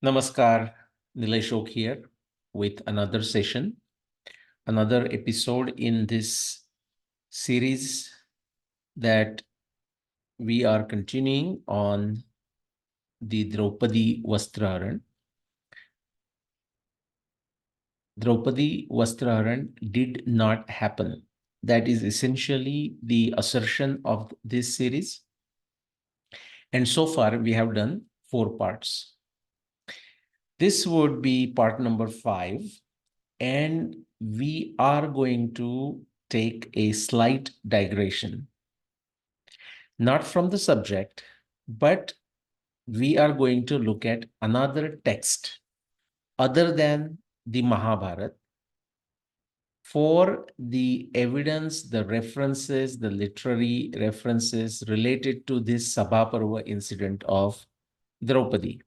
Namaskar, Nilay here with another session, another episode in this series that we are continuing on the Draupadi Vastraharan. Draupadi Vastraharan did not happen. That is essentially the assertion of this series. And so far, we have done 4 parts. This would be part number 5. And we are going to take a slight digression, not from the subject, but we are going to look at another text other than the Mahabharata for the evidence, the references, the literary references related to this Sabhaparva incident of Draupadi.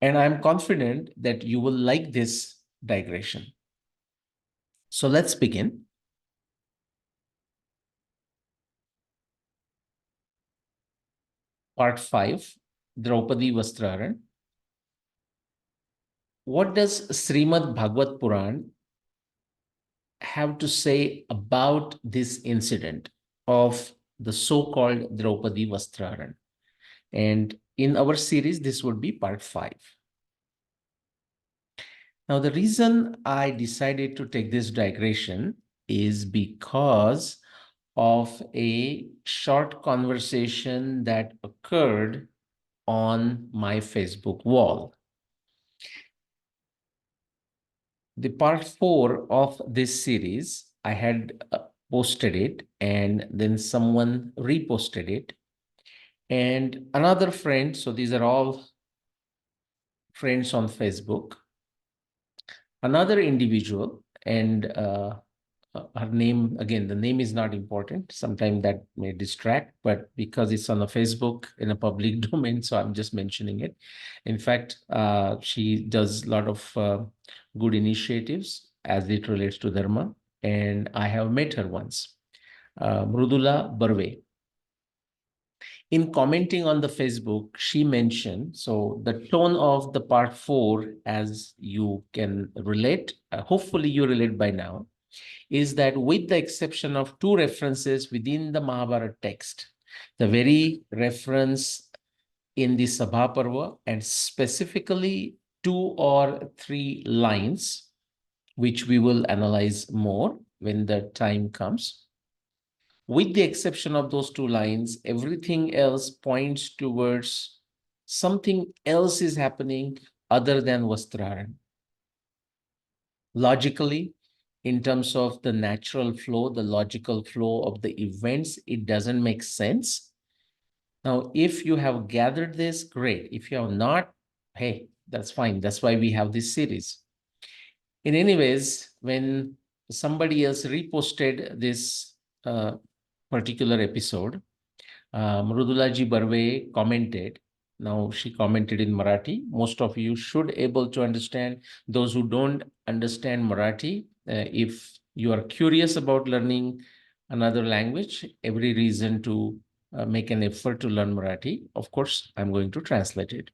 And I'm confident that you will like this digression. So let's begin. Part 5, Draupadi Vastraharan. What does Srimad Bhagavat Purana have to say about this incident of the so-called Draupadi Vastraharan? And in our series, this would be part 5. Now, the reason I decided to take this digression is because of a short conversation that occurred on my Facebook wall. The part 4 of this series, I had posted it and then someone reposted it. And another friend, so these are all friends on Facebook, another individual, and her name, again, the name is not important. Sometimes that may distract, but because it's on a Facebook in a public domain, so I'm just mentioning it. In fact, she does a lot of good initiatives as it relates to Dharma, and I have met her once, Mrudula Barve. In commenting on the Facebook, she mentioned, so the tone of the part 4, as you can relate, hopefully you relate by now, is that with the exception of 2 references within the Mahabharata text, the very reference in the Sabhaparva and specifically 2 or 3 lines, which we will analyze more when the time comes. With the exception of those 2 lines, everything else points towards something else is happening other than Vastraharan. Logically, in terms of the natural flow, the logical flow of the events, it doesn't make sense. Now, if you have gathered this, great. If you have not, hey, that's fine. That's why we have this series. In any ways, when somebody else reposted this particular episode, Mrudulaji Barve commented. Now she commented in Marathi. Most of you should able to understand. Those who don't understand Marathi, if you are curious about learning another language, every reason to make an effort to learn Marathi. Of course, I'm going to translate it.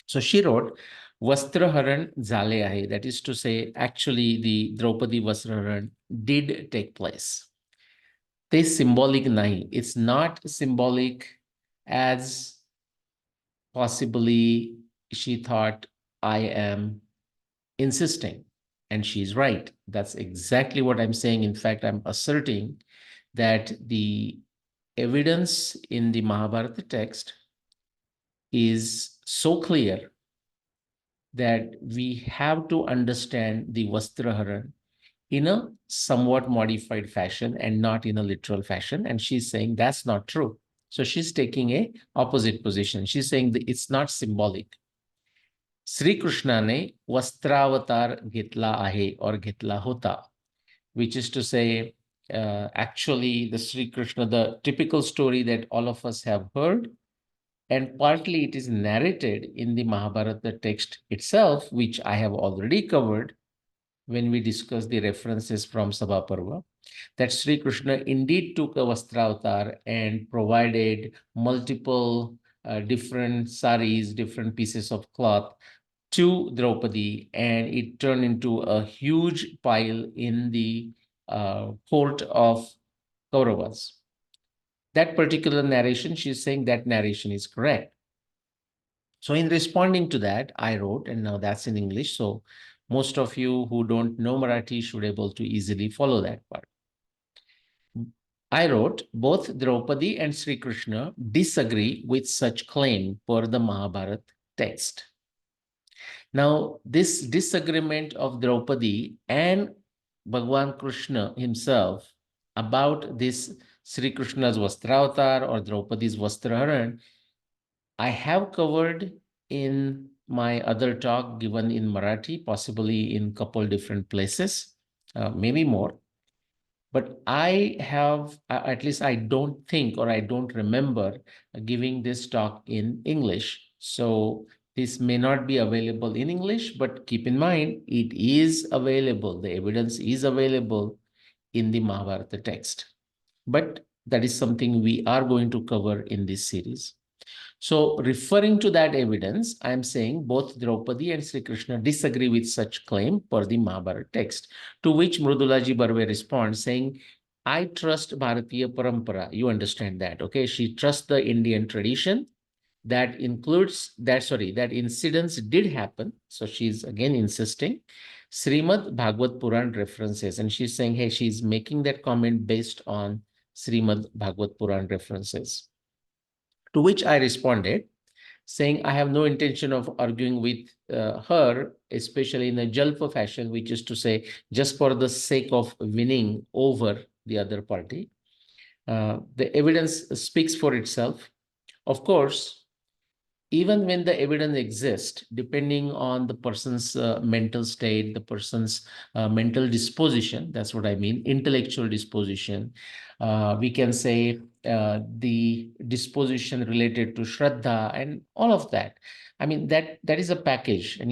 So she wrote, Vastraharan Zale Ahe. That is to say, actually, the Draupadi Vastraharan did take place. Te symbolic nahi. It's not symbolic as possibly she thought I am insisting. And she's right. That's exactly what I'm saying. In fact, I'm asserting that the evidence in the Mahabharata text is so clear that we have to understand the Vastraharan in a somewhat modified fashion and not in a literal fashion. And she's saying that's not true. So she's taking a opposite position. She's saying that it's not symbolic. Sri Krishna ne Vastravatar gitla ahe or gitla hota, which is to say, actually the Sri Krishna, the typical story that all of us have heard, and partly it is narrated in the Mahabharata text itself, which I have already covered when we discuss the references from Sabhaparva, that Sri Krishna indeed took a Vastravatar and provided multiple different saris, different pieces of cloth to Draupadi, and it turned into a huge pile in the court of Kauravas. That particular narration, she's saying that narration is correct. So in responding to that, I wrote, and now that's in English. So most of you who don't know Marathi should be able to easily follow that part. I wrote, both Draupadi and Sri Krishna disagree with such claim per the Mahabharata text. Now, this disagreement of Draupadi and Bhagwan Krishna himself about this Sri Krishna's Vastravatar or Draupadi's Vastraharan, I have covered in my other talk given in Marathi, possibly in a couple different places, maybe more. But I have, at least I don't think or I don't remember giving this talk in English. So this may not be available in English, but keep in mind, it is available. The evidence is available in the Mahabharata text. But that is something we are going to cover in this series. So referring to that evidence, I am saying both Draupadi and Sri Krishna disagree with such claim per the Mahabharata text, to which Mrudulaji Barve responds saying, I trust Bharatiya Parampara. You understand that, okay? She trusts the Indian tradition. That includes that incidents did happen. So she's again insisting Srimad Bhagavat Puran references. And she's saying, hey, she's making that comment based on Srimad Bhagavat Puran references. To which I responded, saying I have no intention of arguing with her, especially in a Jalpa fashion, which is to say, just for the sake of winning over the other party. The evidence speaks for itself. Of course, even when the evidence exists, depending on the person's mental state, the person's mental disposition, that's what I mean, intellectual disposition, we can say the disposition related to Shraddha and all of that. I mean, that is a package. And,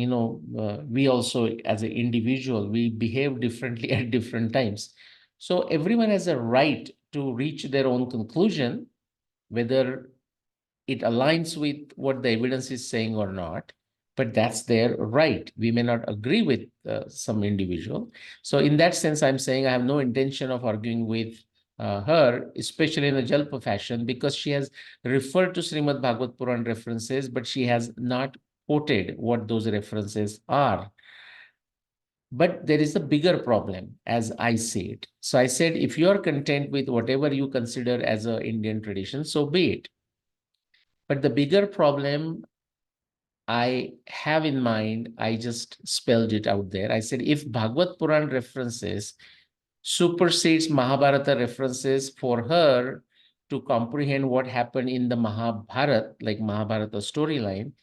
we also, as an individual, we behave differently at different times. So everyone has a right to reach their own conclusion, whether it aligns with what the evidence is saying or not, but that's their right. We may not agree with some individual. So in that sense, I'm saying I have no intention of arguing with her, especially in a Jalpa fashion, because she has referred to Srimad Bhagavat Puran references, but she has not quoted what those references are. But there is a bigger problem as I see it. So I said, if you are content with whatever you consider as an Indian tradition, so be it. But the bigger problem I have in mind, I just spelled it out there. I said, if Bhagavad Puran references supersedes Mahabharata references for her to comprehend what happened in the Mahabharata, like Mahabharata storyline,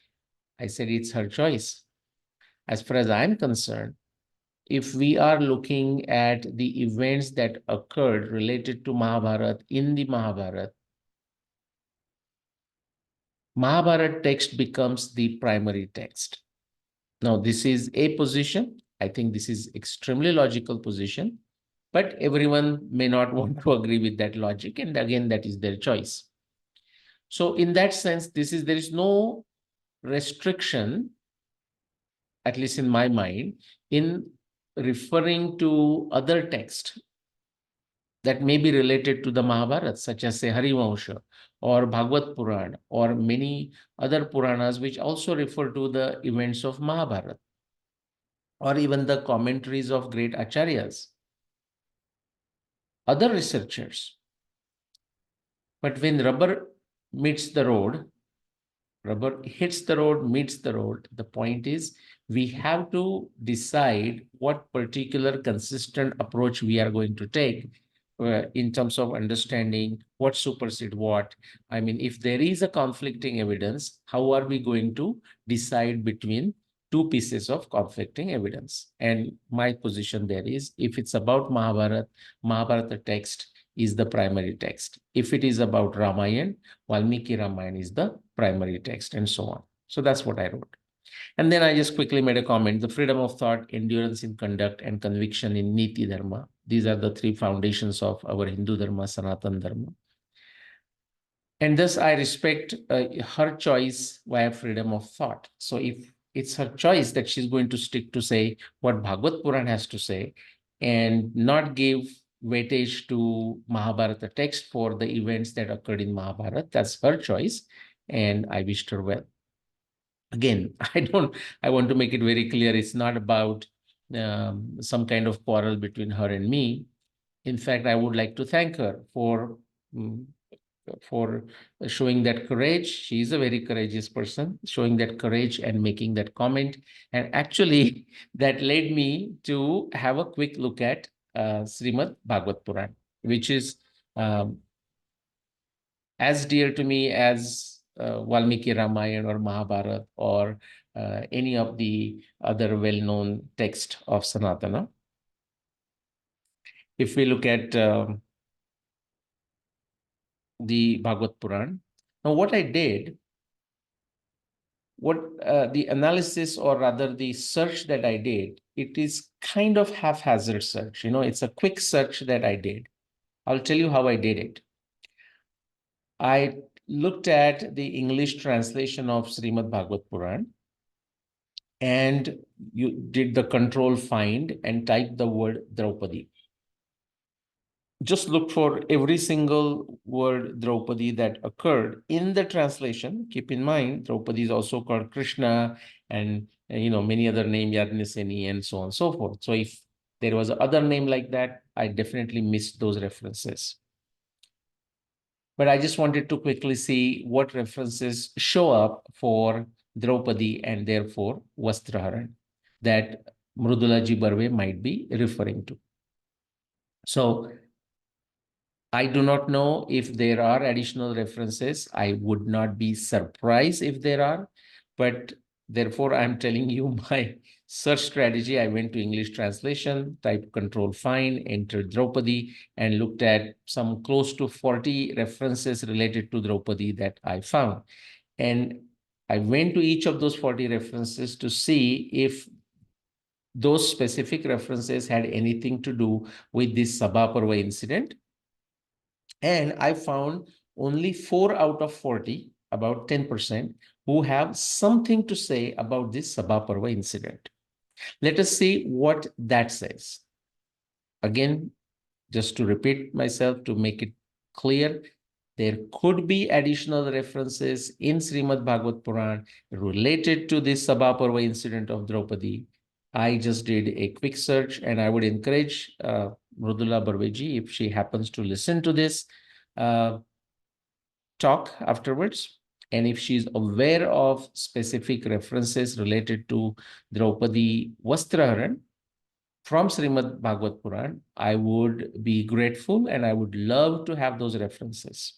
I said it's her choice. As far as I'm concerned, if we are looking at the events that occurred related to Mahabharata in the Mahabharata, Mahabharata text becomes the primary text. Now, this is a position. I think this is extremely logical position, but everyone may not want to agree with that logic. And again, that is their choice. So in that sense, there is no restriction, at least in my mind, in referring to other texts that may be related to the Mahabharata, such as say Harivansha or Bhagwat Purana or many other Puranas which also refer to the events of Mahabharata, or even the commentaries of great acharyas, other researchers. But when rubber meets the road, rubber hits the road, meets the road, the point is we have to decide what particular consistent approach we are going to take in terms of understanding what supersedes what. I mean, if there is a conflicting evidence, how are we going to decide between two pieces of conflicting evidence? And my position there is, if it's about Mahabharata, Mahabharata text is the primary text. If it is about Ramayana, Valmiki Ramayana is the primary text, and so on. So that's what I wrote. And then I just quickly made a comment: the freedom of thought, endurance in conduct, and conviction in Niti Dharma. These are the three foundations of our Hindu Dharma, Sanatan Dharma. And thus I respect her choice via freedom of thought. So if it's her choice that she's going to stick to say what Bhagavad Puran has to say and not give weightage to Mahabharata text for the events that occurred in Mahabharata, that's her choice, and I wished her well. Again, I want to make it very clear, it's not about some kind of quarrel between her and me. In fact, I would like to thank her mm, for showing that courage. She is a very courageous person, showing that courage and making that comment. And actually, that led me to have a quick look at Srimad Bhagavat Puran, which is um, as dear to me as Valmiki Ramayana or Mahabharata or any of the other well-known text of Sanatana. If we look at the Bhagavad Puran, now what I did, the analysis or rather the search that I did, it is kind of haphazard search. It's a quick search that I did. I'll tell you how I did it. I looked at the English translation of Srimad Bhagavat Puran, and you did the control find and type the word Draupadi. Just look for every single word Draupadi that occurred in the translation. Keep in mind, Draupadi is also called Krishna and many other names, Yadniseni and so on and so forth. So if there was other name like that, I definitely missed those references. But I just wanted to quickly see what references show up for Draupadi and therefore Vastraharan that Mrudulaji Barve might be referring to. So I do not know if there are additional references. I would not be surprised if there are, but therefore I'm telling you my search strategy. I went to English translation, typed control find, entered Draupadi, and looked at some close to 40 references related to Draupadi that I found. And I went to each of those 40 references to see if those specific references had anything to do with this Sabha incident. And I found only 4 out of 40, about 10%, who have something to say about this Sabha incident. Let us see what that says. Again, just to repeat myself, to make it clear, there could be additional references in Srimad Bhagavat Puran related to this Sabha incident of Draupadi. I just did a quick search, and I would encourage Mrudula Barveji, if she happens to listen to this talk afterwards, and if she's aware of specific references related to Draupadi Vastraharan from Srimad Bhagavat Puran, I would be grateful and I would love to have those references.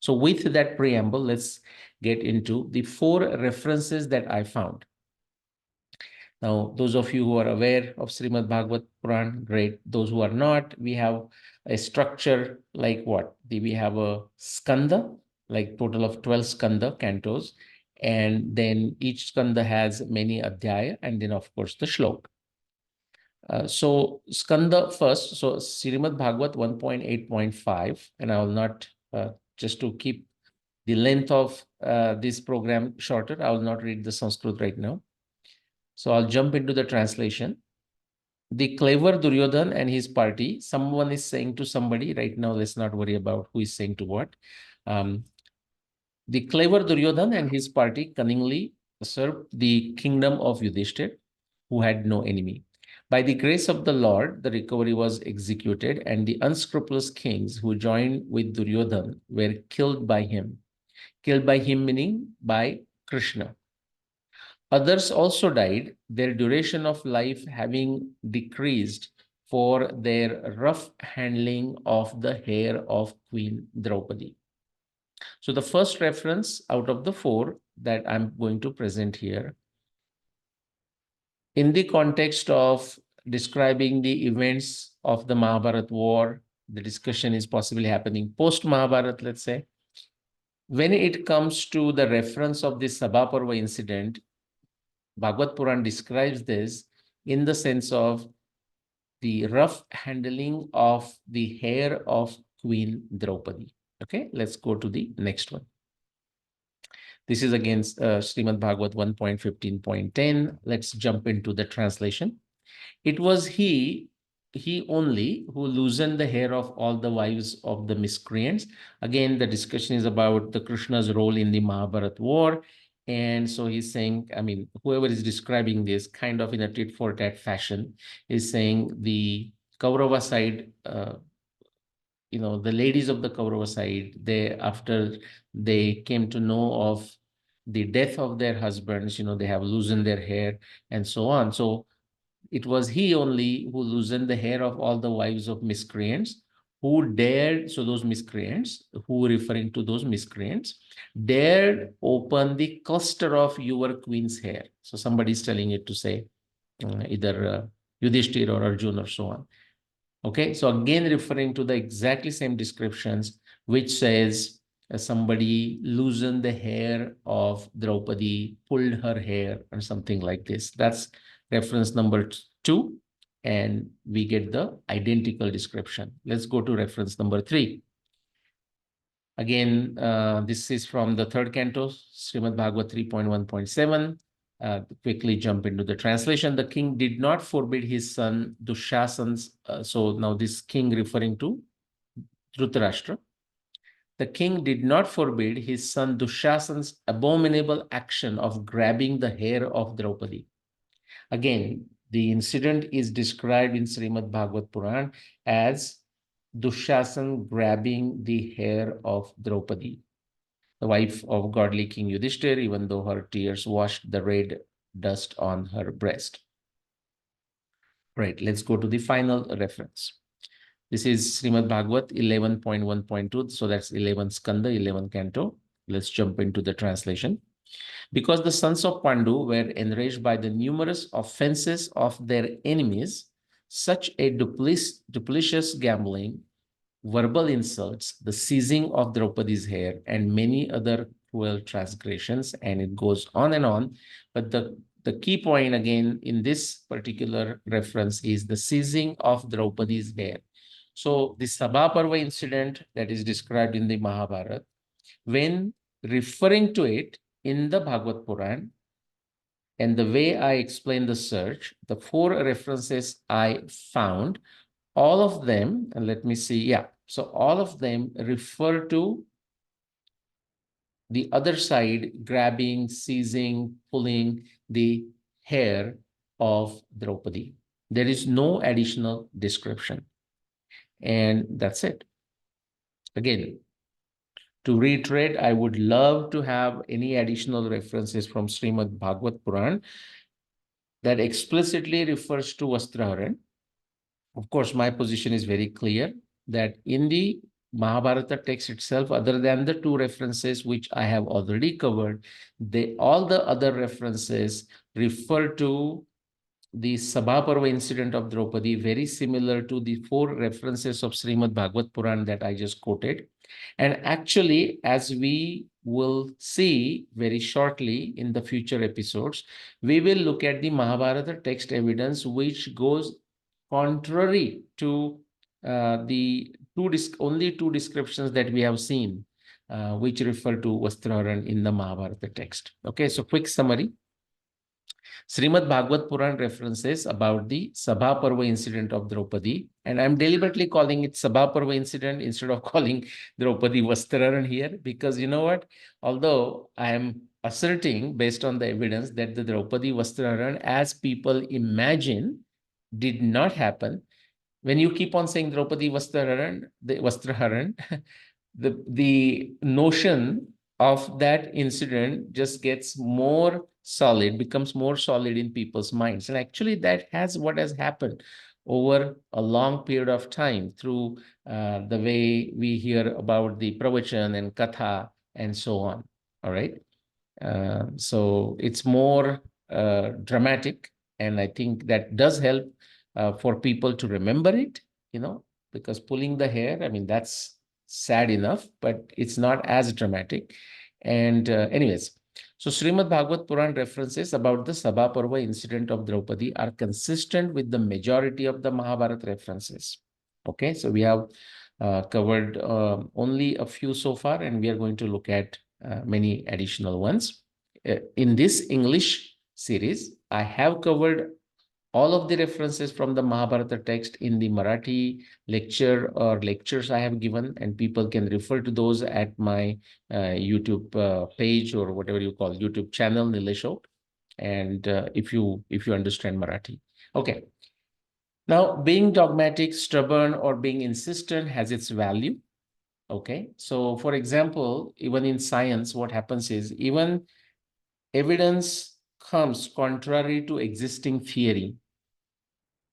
So with that preamble, let's get into the 4 references that I found. Now, those of you who are aware of Srimad Bhagavat Puran, great. Those who are not, we have a structure like what? We have a skanda, like total of 12 skanda, cantos, and then each skanda has many adhyaya, and then of course the shlok. So skanda first, so Srimad Bhagavat 1.8.5, and I will not, just to keep the length of this program shorter, I will not read the Sanskrit right now. So I'll jump into the translation. The clever Duryodhan and his party, someone is saying to somebody right now, let's not worry about who is saying to what. The clever Duryodhan and his party cunningly usurped the kingdom of Yudhishthir, who had no enemy. By the grace of the Lord, the recovery was executed, and the unscrupulous kings who joined with Duryodhan were killed by him. Killed by him meaning by Krishna. Others also died, their duration of life having decreased for their rough handling of the hair of Queen Draupadi. So the first reference out of the 4 that I'm going to present here, in the context of describing the events of the Mahabharata war, the discussion is possibly happening post-Mahabharata, let's say. When it comes to the reference of this Sabha incident, Bhagavad Puran describes this in the sense of the rough handling of the hair of Queen Draupadi. Okay, let's go to the next one. This is again Srimad Bhagavat 1.15.10. Let's jump into the translation. It was he only who loosened the hair of all the wives of the miscreants. Again, the discussion is about the Krishna's role in the Mahabharata war. And so he's saying, I mean, whoever is describing this kind of in a tit for tat fashion is saying the Kaurava side, the ladies of the Kaurava side, after they came to know of the death of their husbands, they have loosened their hair and so on. So it was he only who loosened the hair of all the wives of miscreants who dared, so those miscreants, who referring to those miscreants, dared open the cluster of your queen's hair. So somebody's telling it to say either Yudhishthir or Arjun or so on. Okay, so again referring to the exactly same descriptions, which says somebody loosened the hair of Draupadi, pulled her hair or something like this. That's reference number 2, and we get the identical description. Let's go to reference number 3. Again, this is from the third canto, Srimad Bhagavat 3.1.7. Quickly jump into the translation. The king did not forbid his son Dushasan's. So now this king referring to Dhritarashtra. The king did not forbid his son Dushasan's abominable action of grabbing the hair of Draupadi. Again, the incident is described in Srimad Bhagavat Purana as Dushasan grabbing the hair of Draupadi, the wife of godly King Yudhishthir, even though her tears washed the red dust on her breast. Right, let's go to the final reference. This is Srimad Bhagavat 11.1.2. So that's 11 Skanda, 11 Canto. Let's jump into the translation. Because the sons of Pandu were enraged by the numerous offenses of their enemies, such a duplicitous gambling, verbal insults, the seizing of Draupadi's hair, and many other cruel transgressions, and it goes on and on. But the key point again in this particular reference is the seizing of Draupadi's hair. So the Sabha Parva incident that is described in the Mahabharata, when referring to it in the Bhagavad Puran, and the way I explain the search, the 4 references I found, all of them, and let me see, yeah. So all of them refer to the other side grabbing, seizing, pulling the hair of Draupadi. There is no additional description. And that's it. Again, to reiterate, I would love to have any additional references from Srimad Bhagavat Puran that explicitly refers to Vastraharan. Of course, my position is very clear that in the Mahabharata text itself, other than the 2 references which I have already covered, all the other references refer to the Sabha Parva incident of Draupadi, very similar to the 4 references of Srimad Bhagavat Puran that I just quoted. And actually, as we will see very shortly in the future episodes, we will look at the Mahabharata text evidence which goes contrary to the only 2 descriptions that we have seen, which refer to Vastraharan in the Mahabharata text. Okay, so quick summary. Srimad Bhagavat Puran references about the Sabha Parva incident of Draupadi, and I'm deliberately calling it Sabha Parva incident instead of calling Draupadi Vastraharan here, because you know what? Although I am asserting based on the evidence that the Draupadi Vastraharan, as people imagine, did not happen. When you keep on saying Draupadi Vastraharan, the notion of that incident just gets more solid, becomes more solid in people's minds. And actually that has what has happened over a long period of time through the way we hear about the pravachan and katha and so on. All right. So it's more dramatic, and I think that does help for people to remember it, because pulling the hair, I mean, that's sad enough, but it's not as dramatic. And anyways, so Srimad Bhagavat Puran references about the Sabha Parva incident of Draupadi are consistent with the majority of the Mahabharata references. Okay, so we have covered only a few so far, and we are going to look at many additional ones. In this English series, I have covered all of the references from the Mahabharata text in the Marathi lecture or lectures I have given, and people can refer to those at my YouTube page, or whatever you call YouTube channel, Nilesho. And if you understand Marathi. Okay. Now, being dogmatic, stubborn, or being insistent has its value. Okay. So, for example, even in science, what happens is even evidence comes contrary to existing theory.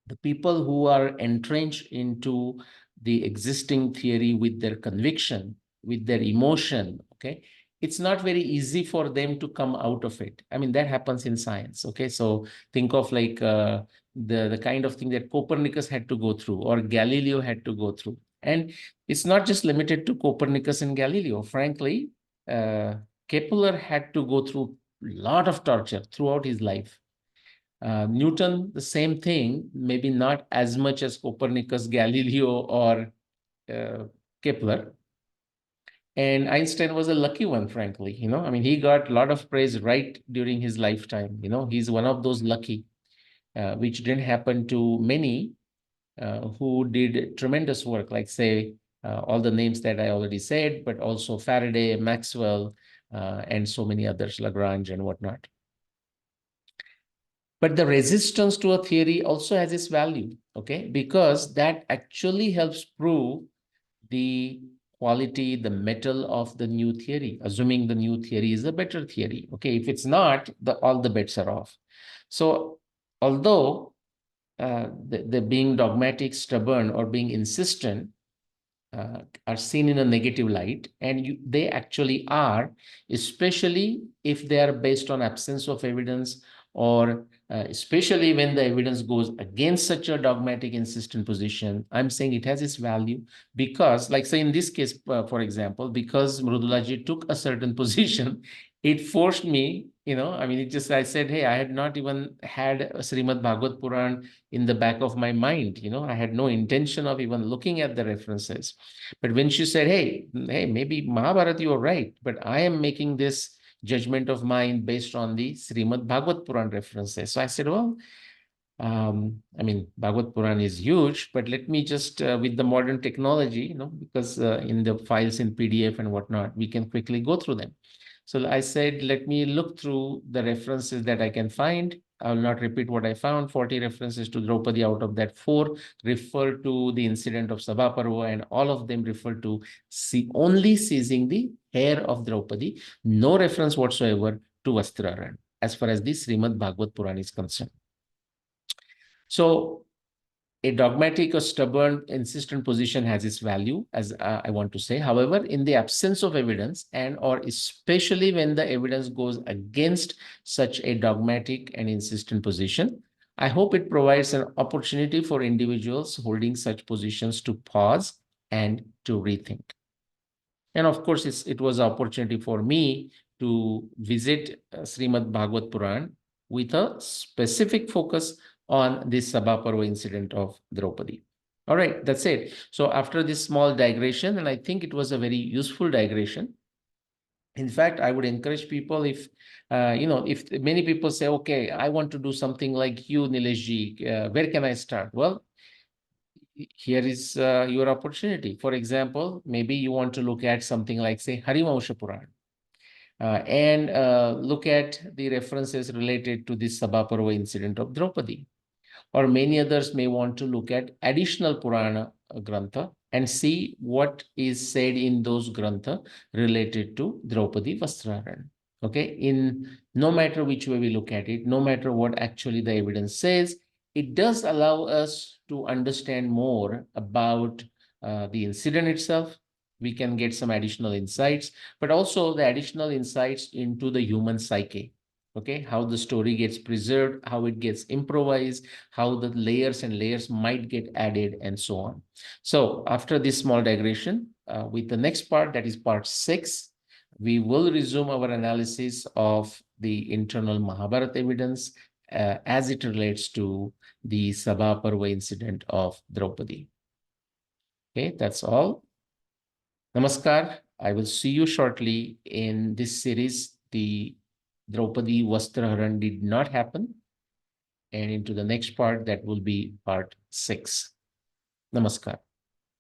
The people who are entrenched into the existing theory with their conviction, with their emotion, okay, it's not very easy for them to come out of it. I mean, that happens in science. Okay, so think of like the kind of thing that Copernicus had to go through, or Galileo had to go through. And it's not just limited to Copernicus and Galileo. Frankly, Kepler had to go through a lot of torture throughout his life. Newton, the same thing, maybe not as much as Copernicus, Galileo, or Kepler. And Einstein was a lucky one, frankly. I mean, he got a lot of praise right during his lifetime. He's one of those lucky, which didn't happen to many who did tremendous work, like, say, all the names that I already said, but also Faraday, Maxwell, and so many others, Lagrange and whatnot. But the resistance to a theory also has its value, okay? Because that actually helps prove the quality, the metal of the new theory, assuming the new theory is a better theory, okay? If it's not, all the bets are off. So although the being dogmatic, stubborn, or being insistent are seen in a negative light, and they actually are, especially if they are based on absence of evidence, or especially when the evidence goes against such a dogmatic, insistent position. I'm saying it has its value because, like, say, in this case, for example, because Mrudulaji took a certain position, it forced me, I mean, I said, hey, I had not even had a Srimad Bhagavat Puran in the back of my mind. I had no intention of even looking at the references. But when she said, hey, maybe Mahabharata, you're right, but I am making this judgment of mine based on the Srimad Bhagavat Puran references. So I said, well, I mean, Bhagwat Puran is huge, but let me just, with the modern technology, because in the files in PDF and whatnot, we can quickly go through them. So I said, let me look through the references that I can find. I will not repeat what I found. 40 references to Draupadi, out of that 4 refer to the incident of Sabha Parva, and all of them refer to only seizing the hair of Draupadi. No reference whatsoever to Vastraharan, as far as the Srimad Bhagavat Puran is concerned. So a dogmatic or stubborn, insistent position has its value, as I want to say. However, in the absence of evidence, and or especially when the evidence goes against such a dogmatic and insistent position, I hope it provides an opportunity for individuals holding such positions to pause and to rethink. And of course, it was an opportunity for me to visit Srimad Bhagavat Puran with a specific focus on this Sabha Parva incident of Draupadi. All right, that's it. So after this small digression, and I think it was a very useful digression. In fact, I would encourage people, if if many people say, okay, I want to do something like you, Nileshji, where can I start? Well, here is your opportunity. For example, maybe you want to look at something like, say, Harivamsha Puran, and look at the references related to this Sabha Parva incident of Draupadi. Or many others may want to look at additional Purana Grantha and see what is said in those Grantha related to Draupadi Vastraharan. Okay, no matter which way we look at it, no matter what actually the evidence says, it does allow us to understand more about the incident itself. We can get some additional insights, but also the additional insights into the human psyche. Okay, how the story gets preserved, how it gets improvised, how the layers and layers might get added, and so on. So after this small digression, with the next part, that is part 6, we will resume our analysis of the internal Mahabharata evidence as it relates to the Sabha Parva incident of Draupadi. Okay, that's all. Namaskar. I will see you shortly in this series. The Draupadi Vastraharan did not happen. And into the next part, that will be part 6. Namaskar.